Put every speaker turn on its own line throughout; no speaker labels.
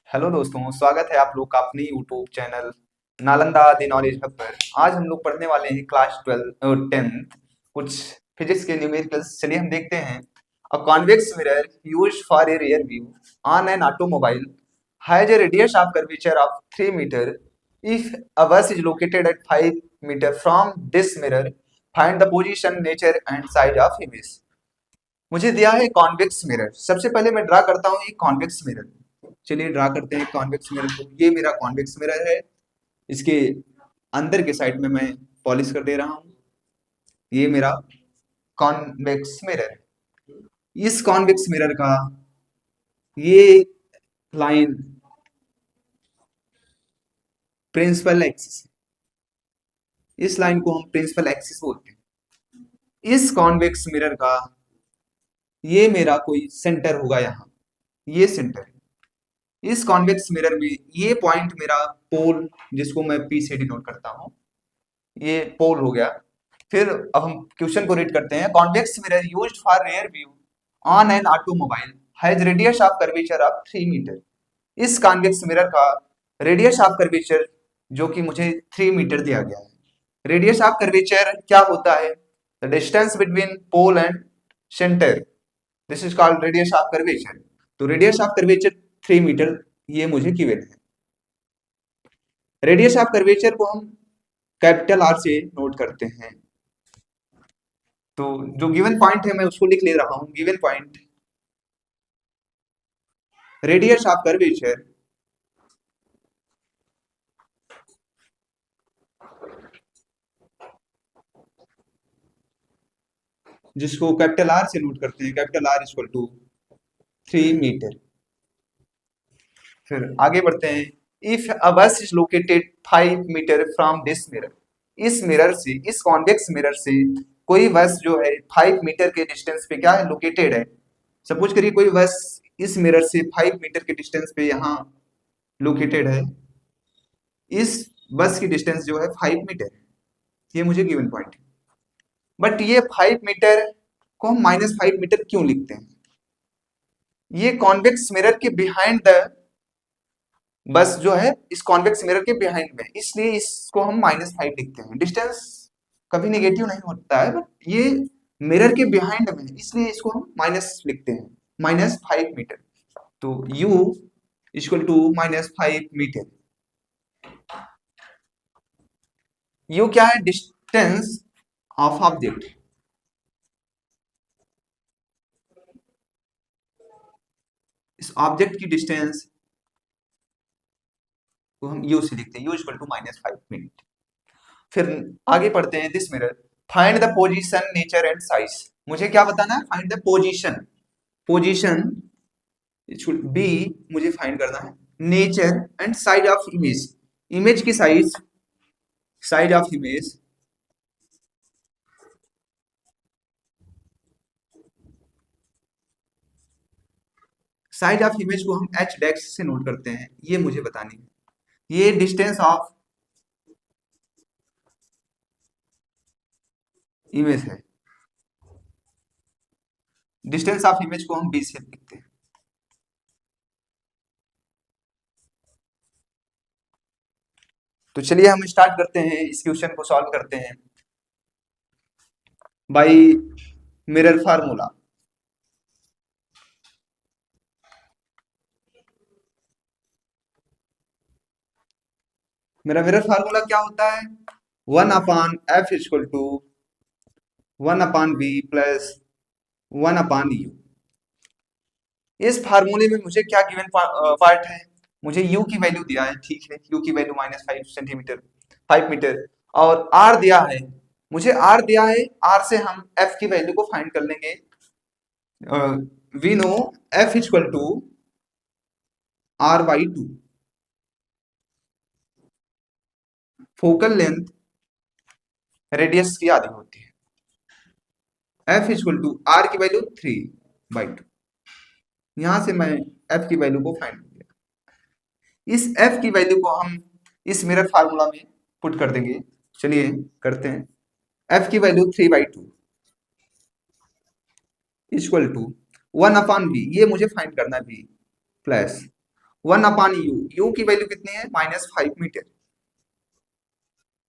Hello दोस्तों, स्वागत है आप लोग का अपने YouTube channel Nalanda the knowledge hub पर। आज हम लोग पढ़ने वाले हैं क्लास 10th कुछ फिजिक्स के न्यूमेरिकल्स। चलिए हम देखते हैं। A convex mirror used for a rear view on an automobile has a radius of curvature of 3 meter. If a bus is located at 5 metre from this mirror, find the position, nature and size of image. मुझे दिया है convex mirror. सबसे पहले मैं draw करता हूँ एक convex mirror. चलिए ड्रा करते हैं कॉन्वेक्स मिरर को। ये मेरा कॉन्वेक्स मिरर है। इसके अंदर के साइड में मैं पॉलिश कर दे रहा हूँ। ये मेरा कॉन्वेक्स मिरर है। इस कॉन्वेक्स मिरर का ये लाइन प्रिंसिपल एक्सिस है। इस लाइन को हम प्रिंसिपल एक्सिस बोलते हैं। इस कॉन्वेक्स मिरर का ये मेरा कोई सेंटर होगा यहाँ। ये सेंटर है। इस कॉन्वेक्स मिरर में ये पॉइंट मेरा पोल, जिसको मैं पी से डिनोट करता हूँ, ये पोल हो गया। फिर अब हम क्वेश्चन को रीड करते हैं। Convex mirror used for rear view on an automobile has radius of curvature of 3 metre. इस कॉन्वेक्स मिरर का रेडियस ऑफ कर्वेचर जो कि मुझे 3 मीटर दिया गया है। रेडियस ऑफ कर्वेचर क्या होता है? The distance between pole and centre, this is called radius of curvature. तो रेडियस ऑफ कर्वेचर 3 मीटर ये मुझे गिवन है। रेडियस ऑफ कर्वेचर को हम कैपिटल आर से नोट करते हैं। तो जो गिवन पॉइंट है मैं उसको लिख ले रहा हूं। Given point radius of curvature जिसको कैपिटल आर से नोट करते हैं। Capital R equal to 3 metre. फिर आगे बढ़ते हैं। If a bus is located 5 metre from this mirror, इस मिरर से, इस कॉन्वेक्स मिरर से कोई बस जो है 5 मीटर के डिस्टेंस पे क्या है, लोकेटेड है। सपोज करिए कोई बस इस मिरर से 5 मीटर के डिस्टेंस पे यहाँ लोकेटेड है। इस बस की डिस्टेंस जो है 5 मीटर है। ये मुझे गिवन पॉइंट है। बट ये 5 मीटर को हम -5 मीटर क्यों लिखते हैं? ये कॉन्वेक्स मिरर के बिहाइंड द बस जो है, इस कॉन्वेक्स मिरर के बिहाइंड में, इसलिए इसको हम -5 लिखते हैं। डिस्टेंस कभी नेगेटिव नहीं होता है, बट ये मिरर के बिहाइंड में, इसलिए इसको हम माइनस लिखते हैं, -5 मीटर। तो u equal to -5 meter. u क्या है? Distance of object. इस ऑब्जेक्ट की डिस्टेंस को हम u से लिखते हैं। u equal to -5 meter. फिर आगे पढ़ते हैं। This mirror find the position, nature and size. मुझे क्या बताना है? Find the position. पोजीशन बी मुझे फाइंड करना है। Nature and size of image. Image की size, size of image. Size of image को हम एच डैश से नोट करते हैं। ये मुझे बतानी है। ये डिस्टेंस ऑफ इमेज है। डिस्टेंस ऑफ इमेज को हम बी से लिखते हैं। तो चलिए हम स्टार्ट करते हैं, इस क्वेश्चन को सॉल्व करते हैं बाय मिरर फार्मूला। मेरा मिरर फार्मूला क्या होता है? 1/f equal to 1/b plus 1/u। इस फार्मूले में मुझे क्या गिवन पार्ट है? मुझे u की वैल्यू दिया है, ठीक है। u की वैल्यू -5 सेंटीमीटर, 5 मीटर, और r दिया है। मुझे r दिया है, r से हम f की वैल्यू को फाइंड कर लेंगे। We know f equal to r/2। Focal length radius की आधी होती है। f इक्वल टू r की वैल्यू 3/2। यहां से मैं f की वैल्यू को फाइंड कर लिया। इस f की वैल्यू को हम इस मिरर फार्मूला में पुट कर देंगे। चलिए करते हैं। f की वैल्यू 3/2 इक्वल टू 1/b, ये मुझे फाइंड करना है b, प्लस 1/u, u की वैल्यू कितनी है -5 मीटर,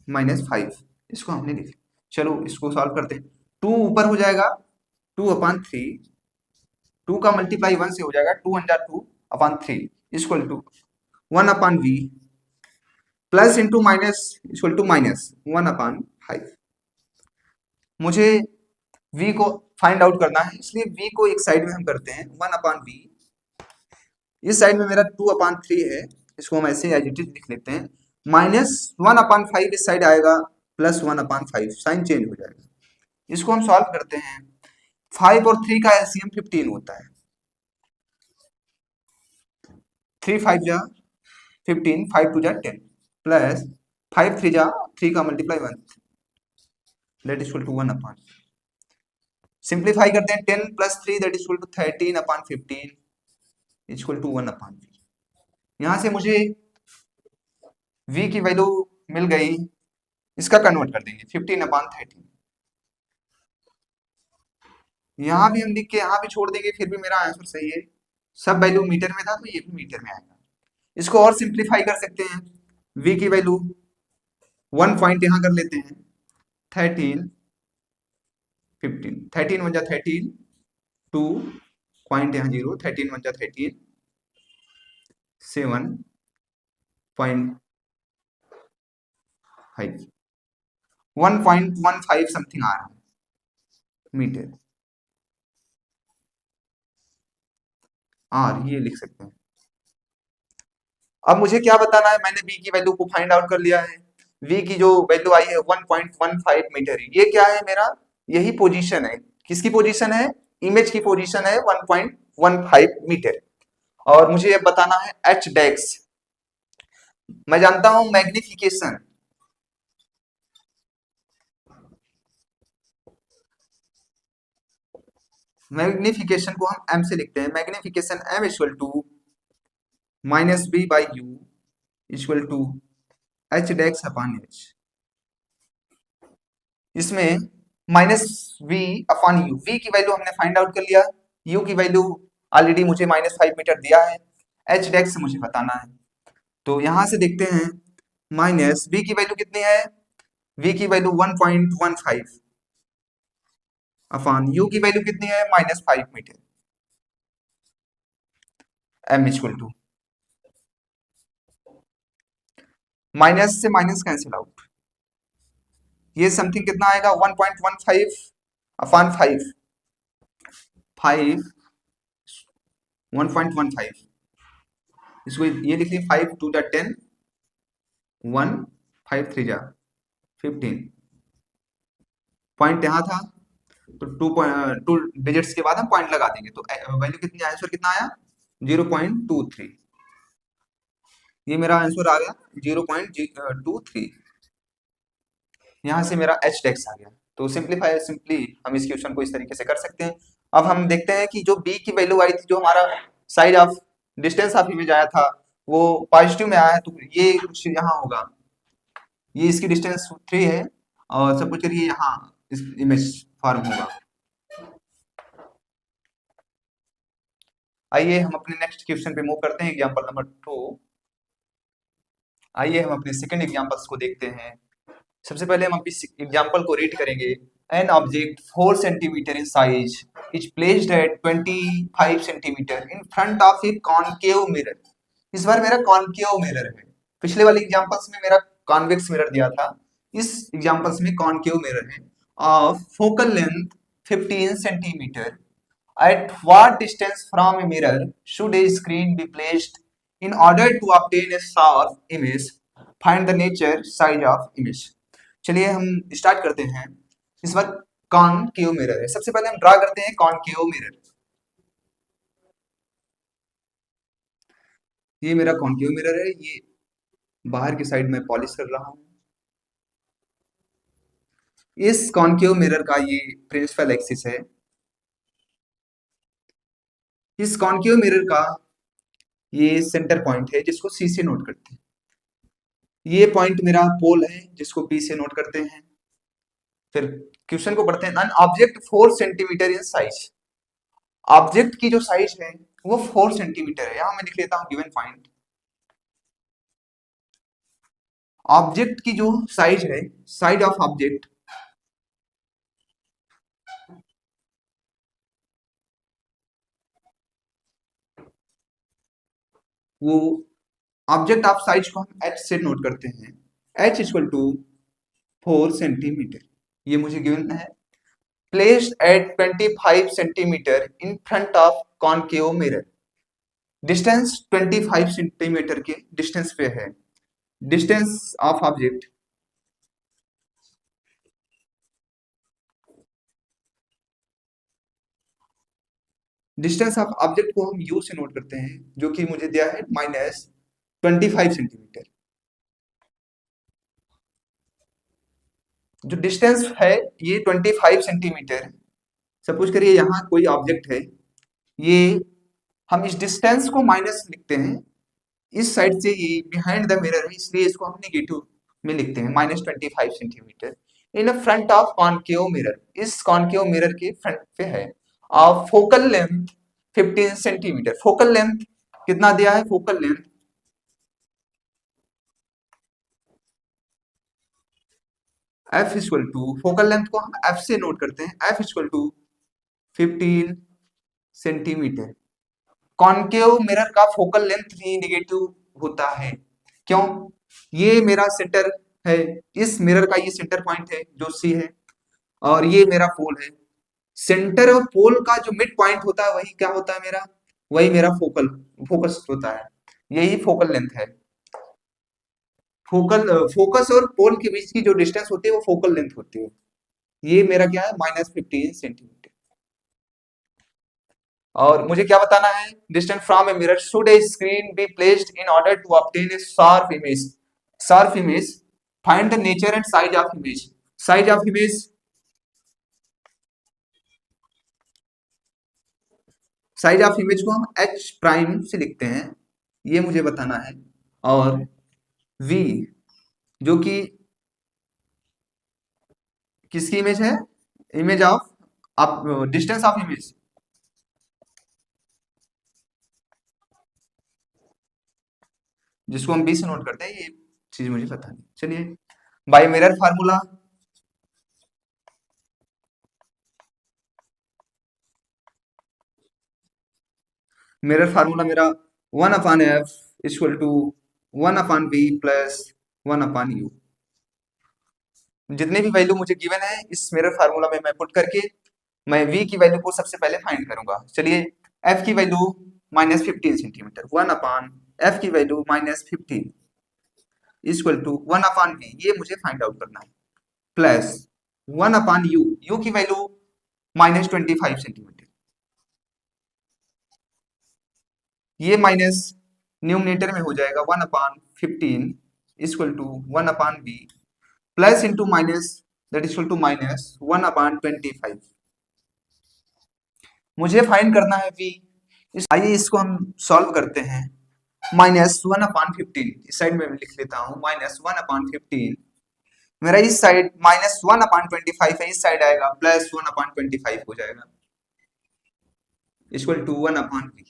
-5, इसको हमने लिख लिया। चलो इसको सॉल्व करते हैं। 2 ऊपर हो जाएगा 2/3, 2 का मल्टीप्लाई 1 से हो जाएगा 2 × 2/3 equal to 1/v plus into minus equal to -1/5। मुझे v को फाइंड आउट करना है, इसलिए v को एक साइड में हम करते हैं 1/v, इस साइड में मेरा 2/3 है, इसको हम ऐसे एज इट इज लिख लेते हैं, -1/5 इस साइड आएगा +1/5, साइन चेंज हो जाएगा। इसको हम सॉल्व करते हैं। 5 और 3 का एलसीएम 15 होता है, 3 5 जा 15, 5 2 जा 10 प्लस 5 3 जा 3 का multiply 1 that is equal to 1/, simplify करते हैं 10 + 3 that is equal to 13/15 equal to 1/v। यहां से मुझे v की वैल्यू मिल गई, इसका कन्वर्ट कर देंगे 15/13, यहां भी हम लिख के यहां भी छोड़ देंगे, फिर भी मेरा आंसर सही है, सब वैल्यू मीटर में था तो ये भी मीटर में आएगा। इसको और सिंप्लीफाई कर सकते हैं, v की वैल्यू 1 पॉइंट यहां कर लेते हैं 13 15, 13 1 जा 13, 2 पॉइंट यहाँ 0, 13 1 जा 13, 7.5, 1.15 समथिंग आ रहा है मीटर, और ये लिख सकते हैं। अब मुझे क्या बताना है, मैंने v की वैल्यू को फाइंड आउट कर लिया है, v की जो वैल्यू आई है 1.15 मीटर, ये क्या है मेरा, यही पोजीशन है, किसकी पोजीशन है, इमेज की पोजीशन है 1.15 मीटर। और मुझे ये बताना है h डेक्स, मैं जानता हूं मैग्निफिकेशन, मैग्निफिकेशन को हम m से लिखते हैं, magnification m equal to -b/u equal to h dash upon h, इसमें -v/u, v की वैल्यू हमने फाइंड आउट कर लिया, u की वैल्यू ऑलरेडी मुझे -5 मीटर दिया है, h डेक्स मुझे बताना है। तो यहां से देखते हैं, v की वैल्यू कितनी है, v की वैल्यू 1.15 अपॉन u की वैल्यू कितनी है -5 metre, m equal to minus से माइनस कैंसिल आउट, ये समथिंग कितना आएगा 1.15 अपॉन 5, 1.15, इसको ये लिख ली 5 2 जा 10, 1 5 3 जा 15, पॉइंट यहाँ था तो 2 डिजिट्स के बाद हम पॉइंट लगा देंगे, तो वैल्यू कितनी, आंसर कितना आया 0.23, ये मेरा आंसर आ गया 0.23, यहां से मेरा h डेक्स आ गया। तो सिंपली हम इस क्वेश्चन को इस तरीके से कर सकते हैं। अब हम देखते हैं कि जो b की वैल्यू आई थी, जो हमारा side of distance of image आया था वो पॉजिटिव में आया है, तो ये कुछ यहाँ होगा, ये इसकी डिस्टेंस 3 है और सब कुछ करिए यहाँ इस इमेज फॉर्म होगा। आइए हम अपने नेक्स्ट क्वेश्चन पे मूव करते हैं, एग्जांपल नंबर 2। आइए हम अपने सेकंड एग्जांपल्स को देखते हैं। सबसे पहले हम अपनी एग्जांपल को रीड करेंगे। An object 4 centimetre in size is placed at 25 centimetre in front of A concave mirror. इस बार मेरा कॉनकेव मिरर है, पिछले वाले एग्जांपल्स में मेरा कॉन्वेक्स मिरर दिया था, इस एग्जांपल्स में कॉनकेव मिरर है, of focal length 15 centimetre. At what distance from a mirror should a screen be placed in order to obtain a sharp image? Find the nature size of image. चलिए हम start करते हैं। इस बार concave mirror है, सबसे पहले हम draw करते हैं कॉनकेव मिरर। ये मेरा कॉनकेव मिरर है, ये बाहर की साइड में पॉलिश कर रहा हूं। इस कॉनकेव मिरर का ये प्रिंसिपल एक्सिस है। इस कॉनकेव मिरर का ये सेंटर पॉइंट है जिसको सी से नोट करते हैं। ये पॉइंट मेरा पोल है जिसको पी से नोट करते हैं। फिर क्वेश्चन को पढ़ते हैं। An object 4 centimetre in size, object की जो साइज है वो 4 सेंटीमीटर है। यहां मैं लिख लेता हूं गिवन पॉइंट। ऑब्जेक्ट की जो साइज है, साइड ऑफ ऑब्जेक्ट, वो ऑब्जेक्ट ऑफ साइज को हम एच से नोट करते हैं। एच इक्वल टू 4 सेंटीमीटर, ये मुझे गिवन है। Placed at 25 centimetre in front of concave mirror. Distance 25 centimetre के डिस्टेंस पे है। Distance of object, distance of object को हम यू से नोट करते हैं, जो कि मुझे दिया है -25 सेंटीमीटर। जो डिस्टेंस है ये 25 सेंटीमीटर। सपोज करिए यहाँ कोई ऑब्जेक्ट है, ये हम इस डिस्टेंस को माइनस लिखते हैं। इस साइड से ये बिहाइंड द मिरर है, इसलिए इसको हम नेगेटिव में लिखते हैं, -25 centimetre in front of concave mirror. इस कॉनकेव मिरर के फ्रंट पे है। और focal length 15 centimetre. Focal length कितना दिया है? Focal length F equal to, focal length को हम एफ से नोट करते हैं, F equal to 15 centimetre. Concave mirror का फोकल लेंथ भी नेगेटिव होता है। क्यों? ये मेरा सेंटर है, इस मिरर का ये सेंटर पॉइंट है जो सी है, और ये मेरा पोल है। सेंटर और पोल का जो मिड पॉइंट होता है वही क्या होता है मेरा? वही मेरा फोकस होता है। यही फोकल लेंथ है। फोकस और पोल के बीच की जो डिस्टेंस होती है वो फोकल लेंथ होती है। ये मेरा क्या है? -15 सेंटीमीटर। और मुझे क्या बताना है? Distance from a mirror should a screen be placed in order to obtain a sharp image. Sharp image, find the nature and size of image. Size of image, size of image को हम H prime से लिखते हैं, ये मुझे बताना है। और वी, जो कि किसकी इमेज है? इमेज ऑफ, आप डिस्टेंस ऑफ इमेज, जिसको हम बी से नोट करते हैं, ये चीज मुझे पता नहीं। चलिए, by mirror formula, mirror formula मेरा 1/f equal to 1/v plus 1/u। जितने भी वैल्यू मुझे गिवन है इस मिरर फार्मूला में मैं पुट करके मैं v की वैल्यू को सबसे पहले फाइंड करूंगा। चलिए, f की वैल्यू -15 सेंटीमीटर, 1/f की वैल्यू -15 इक्वल टू 1/v, ये मुझे फाइंड आउट करना है, प्लस 1/u, u की वैल्यू -25 सेंटीमीटर, ये माइनस न्यूमिनेटर में हो जाएगा 1/15 equal to 1/v plus into minus that equal to -1/25। मुझे फाइंड करना है v। आइए इसको हम सॉल्व करते हैं। -1/15 इस साइड में लिख लेता हूं, -1/15 मेरा इस साइड -1/25 है, इस साइड आएगा +1/25 हो जाएगा, इक्वल टू 1/v।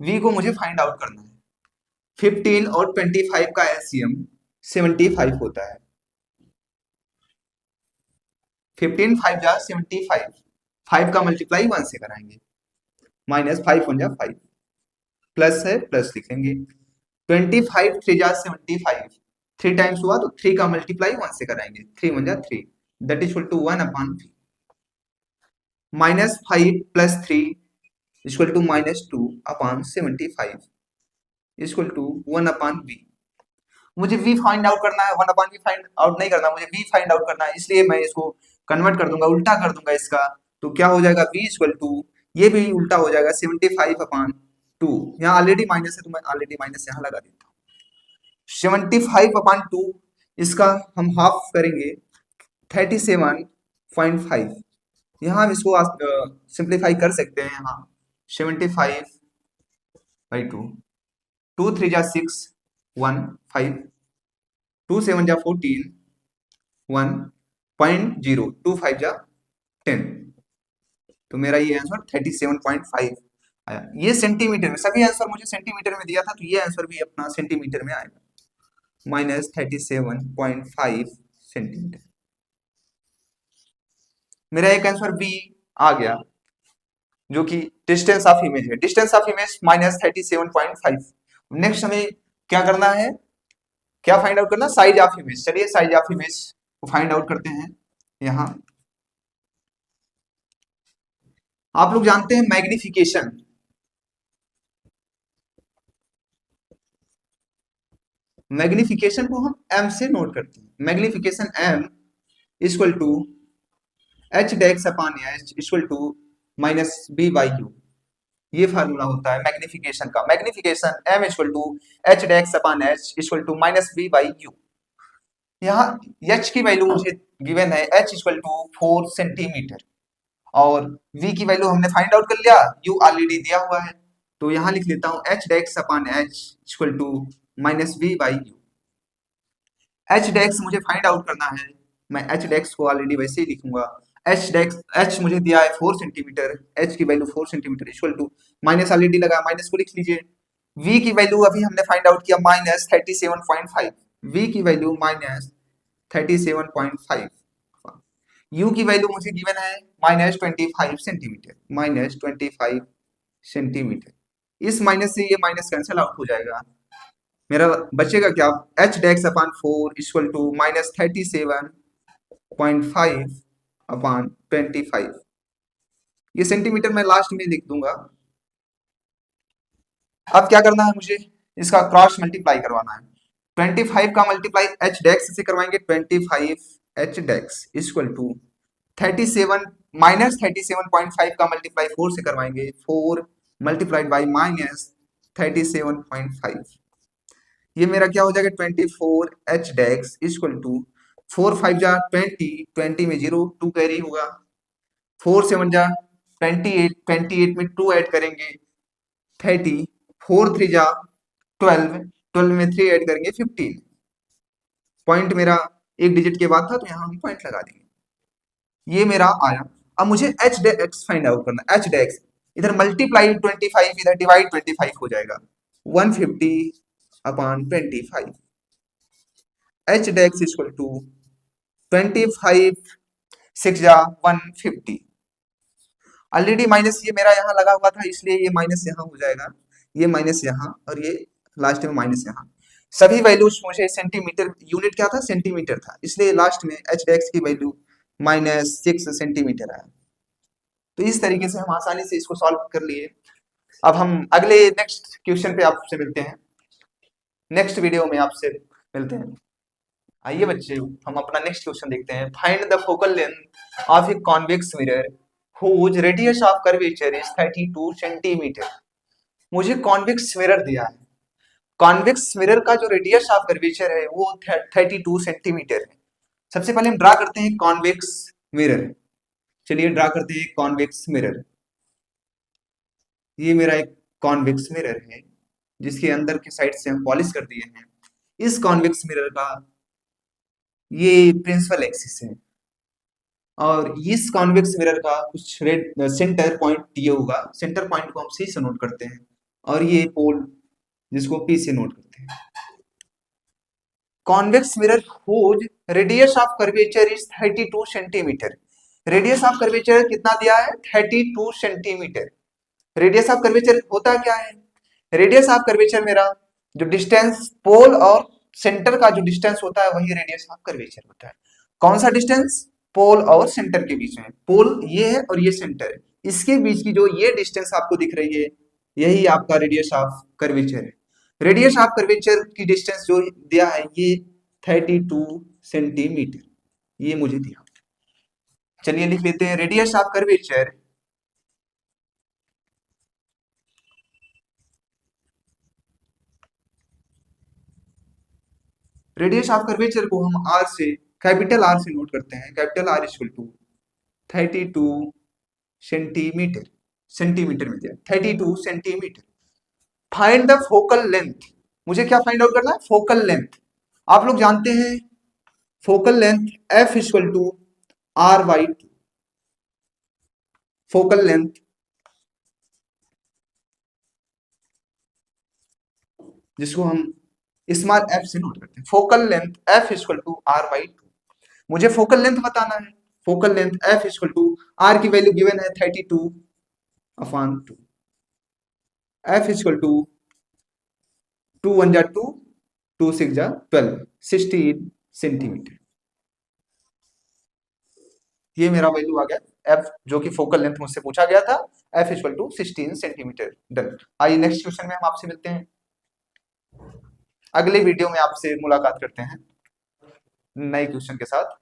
v को मुझे फाइंड आउट करना है। 15 और 25 का एलसीएम 75 होता है। 15 5 जा 75, 5 का मल्टीप्लाई 1 से कराएंगे, -5 1 जा 5, प्लस है प्लस लिखेंगे। 25 3 जा 75, 3 टाइम्स हुआ तो 3 का मल्टीप्लाई 1 से कराएंगे, 3 1 जा 3, that equal to 1/3। -5 plus 3 equal to -2/75 equal to 1/v। मुझे v फाइंड आउट करना है, 1/v फाइंड आउट नहीं करना, मुझे v फाइंड आउट करना है, इसलिए मैं इसको कन्वर्ट कर दूंगा, उल्टा कर दूंगा इसका। तो क्या हो जाएगा? v इक्वल टू, ये भी उल्टा हो जाएगा, 75/2। यहाँ ऑलरेडी माइनस है तो मैं ऑलरेडी माइनस यहाँ लगा देता हूँ। 75/2 इसका हम हाफ करेंगे 37.5। यहाँ हम इसको सिंप्लीफाई कर सकते हैं। यहाँ 75/2, 2 3 जा 6 1 5, 2 7 जा 14 1.0, 2 5 जा 10, तो मेरा ये आंसर 37.5 आया। ये सेंटीमीटर में, सभी आंसर मुझे सेंटीमीटर में दिया था, तो ये आंसर भी अपना सेंटीमीटर में आएगा, -37.5 सेंटीमीटर। मेरा एक आंसर बी आ गया, जो कि डिस्टेंस ऑफ इमेज है। Distance of image -37.5। नेक्स्ट हमें क्या करना है, क्या फाइंड आउट करना, साइज ऑफ इमेज। चलिए साइज ऑफ इमेज को फाइंड आउट करते हैं। यहाँ आप लोग जानते हैं मैग्निफिकेशन, मैग्निफिकेशन को हम m से नोट करते हैं। Magnification m equal to H dash upon H equal to -b/u। ये फार्मूला होता है मैग्निफिकेशन का। Magnification m equal to H dash upon H equal to -b/u। यहाँ h की वैल्यू मुझे गिवन है, h इक्वल टू 4 सेंटीमीटर, और v की वैल्यू हमने फाइंड आउट कर लिया, u ऑलरेडी दिया हुआ है। तो यहाँ लिख लेता हूँ h dash upon h equal to -b/u। h dash मुझे फाइंड आउट करना है, मैं h डेक्स को ऑलरेडी वैसे ही लिखूंगा। h डेक्स, h मुझे दिया है 4 सेंटीमीटर, h की value 4 centimetre equal to, minus already लगा, माइनस को लिख लीजिए। v की वैल्यू अभी हमने फाइंड आउट किया -37.5, v की वैल्यू -37.5, u की वैल्यू मुझे गिवन है -25 सेंटीमीटर, -25 सेंटीमीटर। इस माइनस से ये माइनस कैंसिल आउट हो जाएगा, मेरा बचेगा क्या, H dash upon 4 equal to -37.5 upon 25। ये सेंटीमीटर मैं लास्ट में लिख दूंगा। अब क्या करना है मुझे, इसका क्रॉस मल्टीप्लाई करवाना है। 25 का मल्टीप्लाई एच डेक्स से करवाएंगे, 25 एच डेक्स इक्वल टू 37 -37.5 का मल्टीप्लाई 4 से करवाएंगे, 4 मल्टीप्लाइड बाई -37.5। ये मेरा क्या हो जाएगा, 24 एच डेक्स इक्वल टू 4 5 जा 20, 20 में 0 2 कैरी होगा, 4 7 जा 28, 28 में 2 ऐड करेंगे 30, 4 3 जा 12, 12 में 3 ऐड करेंगे 15। पॉइंट मेरा एक डिजिट के बाद था, तो यहाँ हम पॉइंट लगा देंगे। ये मेरा आया। अब मुझे एच डेक्स फाइंड आउट करना, एच डेक्स इधर मल्टीप्लाई 25, इधर डिवाइड 25 हो जाएगा, 150 upon 25। H dash equal to 25 6 जा 150। ऑलरेडी माइनस ये मेरा यहाँ लगा हुआ था, इसलिए ये माइनस यहाँ हो जाएगा, ये माइनस यहाँ, और ये लास्ट में माइनस यहाँ। सभी वैल्यूज मुझे सेंटीमीटर, यूनिट क्या था, सेंटीमीटर था, इसलिए लास्ट में एच डेक्स की वैल्यू -6 सेंटीमीटर आया। तो इस तरीके से हम आसानी से इसको सॉल्व कर लिए। अब हम अगले नेक्स्ट क्वेश्चन पे आपसे मिलते हैं, नेक्स्ट वीडियो में आपसे मिलते हैं। आइए बच्चे, हम अपना नेक्स्ट क्वेश्चन देखते हैं। Find the focal length of a convex mirror whose radius of curvature is 32 centimetre. मुझे कॉन्वेक्स मिरर दिया है, कॉन्वेक्स मिरर का जो रेडियस ऑफ कर्वेचर है वो 32 सेंटीमीटर है। सबसे पहले हम ड्रा करते हैं कॉन्वेक्स मिरर। चलिए ड्रा करते हैं कॉन्वेक्स मिरर। ये मेरा एक कॉन्वेक्स मिरर है, जिसके अंदर के साइड से हम पॉलिश कर दिए हैं। इस कॉन्वेक्स मिरर का ये प्रिंसिपल एक्सिस है, और इस कॉन्वेक्स मिरर का कुछ सेंटर पॉइंट दिया होगा, सेंटर पॉइंट को हम सी से नोट करते हैं, और ये पोल जिसको पी से नोट करते हैं। Convex mirror whose radius of curvature is 32 centimetre. Radius of curvature कितना दिया है, 32 सेंटीमीटर। रेडियस ऑफ कर्वेचर होता क्या है, रेडियस ऑफ कर्वेचर मेरा जो डिस्टेंस पोल और सेंटर का जो डिस्टेंस होता है वही रेडियस ऑफ कर्वेचर होता है। कौन सा डिस्टेंस, पोल और सेंटर के बीच में। पोल ये है और ये सेंटर है, इसके बीच की जो ये डिस्टेंस आपको दिख रही है, यही आपका रेडियस ऑफ कर्वेचर है। रेडियस ऑफ कर्वेचर की डिस्टेंस जो दिया है ये 32 सेंटीमीटर, ये मुझे दिया। चलिए लिख लेते हैं radius of curvature radius of curvature को हम आर से, कैपिटल आर से नोट करते हैं। Capital R equal to 32 centimetre, centimetre में दिया 32 centimetre. Find the focal length, मुझे क्या फाइंड आउट करना है, फोकल लेंथ। आप लोग जानते हैं focal length F equal to R/2। Focal length जिसको हम स्मॉल एफ से नोट करते हैं। Focal length F equal to R by two. मुझे फोकल लेंथ बताना है। Focal length F equal to R की वैल्यू गिवन है 32/2। एफ इक्वल टू 2 1 जा 2, 2 6 जा 12, 16 सेंटीमीटर। ये मेरा वैल्यू आ गया एफ, जो कि फोकल लेंथ मुझसे पूछा गया था, F equal to 16 centimetre. Done. आइए नेक्स्ट क्वेश्चन में हम आपसे मिलते हैं। अगले वीडियो में आपसे मुलाकात करते हैं नए क्वेश्चन के साथ।